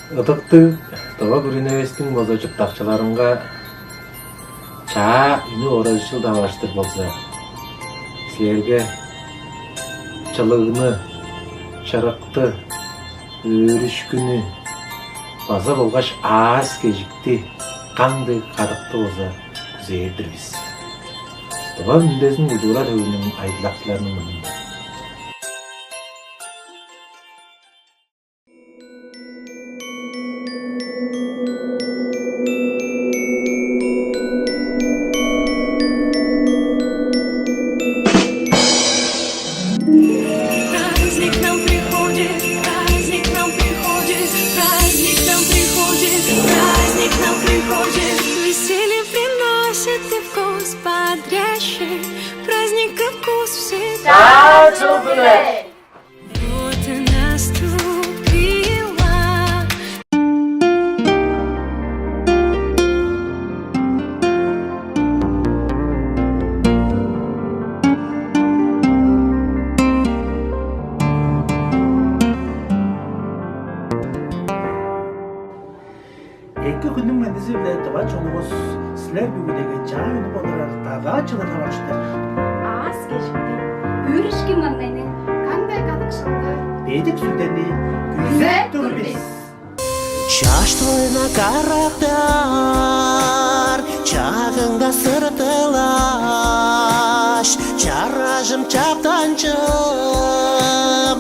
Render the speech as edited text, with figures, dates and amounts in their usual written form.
Ыдыкты тоба күрүнебестин бозо жыптакчыларымга чаа үні оразышыл табаштыр болса, силерге чылыгыны, чырыкты, өрүшкүнү база болгаш ааз кежикти, канды кадыкты болса күзээдирбиз. Тоба мүндөзүн удура төгүнүн айдылакчыларынын мынында. Праздник нам приходит, праздник нам приходит, праздник нам приходит, праздник нам приходит. Веселье приносит и вкус бодрящий, праздник и вкус всегда. Вот и наступила. Эки күнүн маңызы менен тоба чоңуңуз силер бүгүнеги жаа өнүп олорор дагы ачыла табаштыр. Аз кешікті. Өрішкен маңдайны, қандай қадықшылды. Бедик сүлдени күзөп турбиз. Чаш твойна карактар, чагыңда сыртылаш, чаражым чаптанчым,